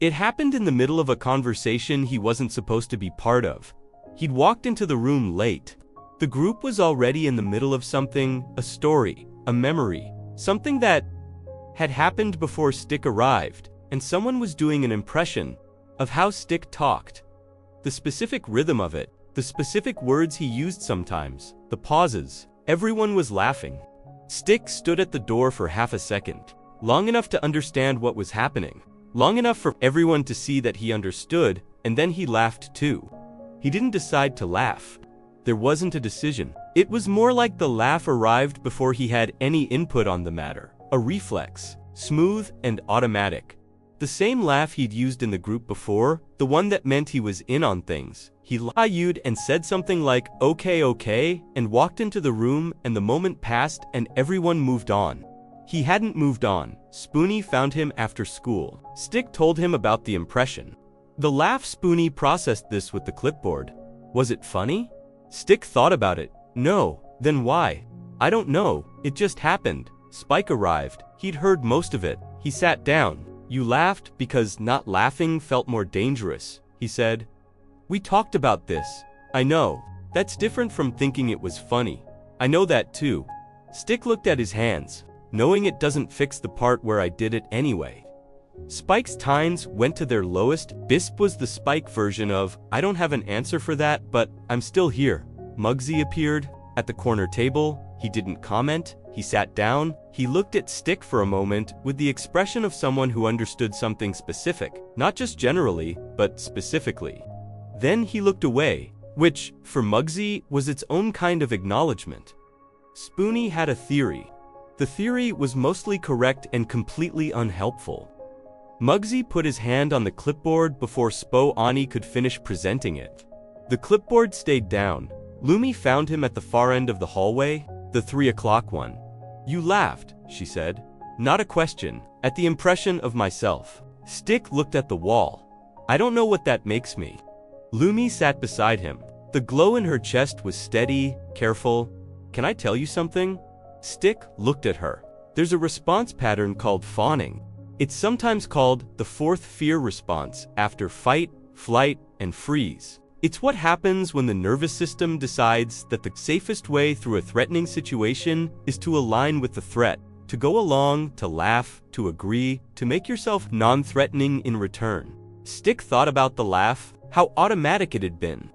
It happened in the middle of a conversation he wasn't supposed to be part of. He'd walked into the room late. The group was already in the middle of something, a story, a memory, something that had happened before Stick arrived, and someone was doing an impression of how Stick talked. The specific rhythm of it, the specific words he used sometimes, the pauses. Everyone was laughing. Stick stood at the door for half a second, long enough to understand what was happening, long enough for everyone to see that he understood, and then he laughed too. He didn't decide to laugh. There wasn't a decision. It was more like the laugh arrived before he had any input on the matter, a reflex, smooth and automatic. The same laugh he'd used in the group before, the one that meant he was in on things. He lied and said something like, okay, and walked into the room, and the moment passed and everyone moved on. He hadn't moved on. Spoony found him after school. Stick told him about the impression. The laugh. Spoony processed this with the clipboard. Was it funny? Stick thought about it. No. Then why? I don't know. It just happened. Spike arrived. He'd heard most of it. He sat down. You laughed because not laughing felt more dangerous, he said. We talked about this. I know. That's different from thinking it was funny. I know that too. Stick looked at his hands. Knowing it doesn't fix the part where I did it anyway. Spike's tines went to their lowest. Bisp was the Spike version of, I don't have an answer for that, but I'm still here. Mugsy appeared at the corner table. He didn't comment. He sat down. He looked at Stick for a moment with the expression of someone who understood something specific, not just generally, but specifically. Then he looked away, which, for Mugsy, was its own kind of acknowledgement. Spoony had a theory. The theory was mostly correct and completely unhelpful. Mugsy put his hand on the clipboard before Spoony could finish presenting it. The clipboard stayed down. Lumi found him at the far end of the hallway, the 3 o'clock one. You laughed, she said. Not a question, at the impression of myself. Stick looked at the wall. I don't know what that makes me. Lumi sat beside him. The glow in her chest was steady, careful. Can I tell you something? Stick looked at her. There's a response pattern called fawning. It's sometimes called the fourth fear response after fight, flight, and freeze. It's what happens when the nervous system decides that the safest way through a threatening situation is to align with the threat, to go along, to laugh, to agree, to make yourself non-threatening in return. Stick thought about the laugh, how automatic it had been.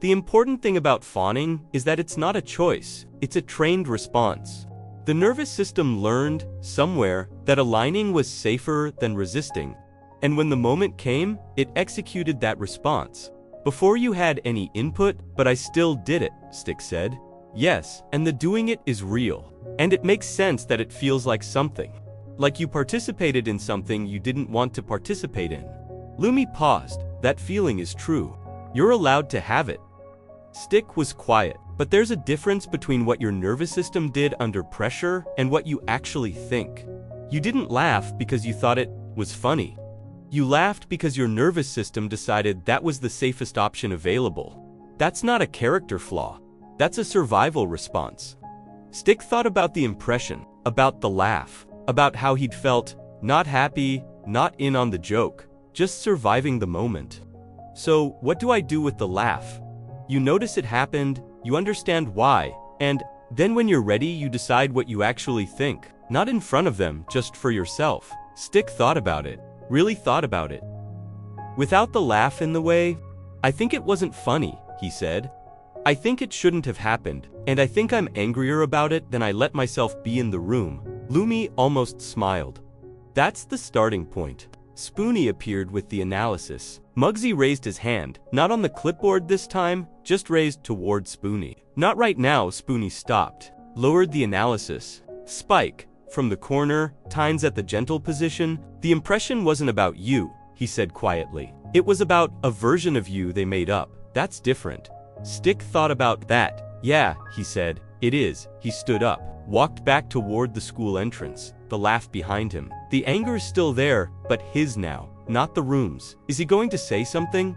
The important thing about fawning is that it's not a choice, it's a trained response. The nervous system learned, somewhere, that aligning was safer than resisting. And when the moment came, it executed that response. Before you had any input, but I still did it, Stick said. Yes, and the doing it is real. And it makes sense that it feels like something. Like you participated in something you didn't want to participate in. Lumi paused. That feeling is true. You're allowed to have it. Stick was quiet, but there's a difference between what your nervous system did under pressure and what you actually think. You didn't laugh because you thought it was funny. You laughed because your nervous system decided that was the safest option available. That's not a character flaw. That's a survival response. Stick thought about the impression, about the laugh, about how he'd felt, not happy, not in on the joke, just surviving the moment. So, what do I do with the laugh? You notice it happened, you understand why, and then when you're ready you decide what you actually think. Not in front of them, just for yourself. Stick thought about it. Really thought about it. Without the laugh in the way, I think it wasn't funny, he said. I think it shouldn't have happened, and I think I'm angrier about it than I let myself be in the room. Lumi almost smiled. That's the starting point. Spoony appeared with the analysis. Mugsy raised his hand, not on the clipboard this time, just raised toward Spoony. Not right now. Spoony stopped, lowered the analysis. Spike. From the corner, tines at the gentle position, the impression wasn't about you, he said quietly. It was about a version of you they made up. That's different. Stick thought about that. Yeah, he said, it is. He stood up, walked back toward the school entrance, the laugh behind him. The anger is still there, but his now, not the room's. Is he going to say something?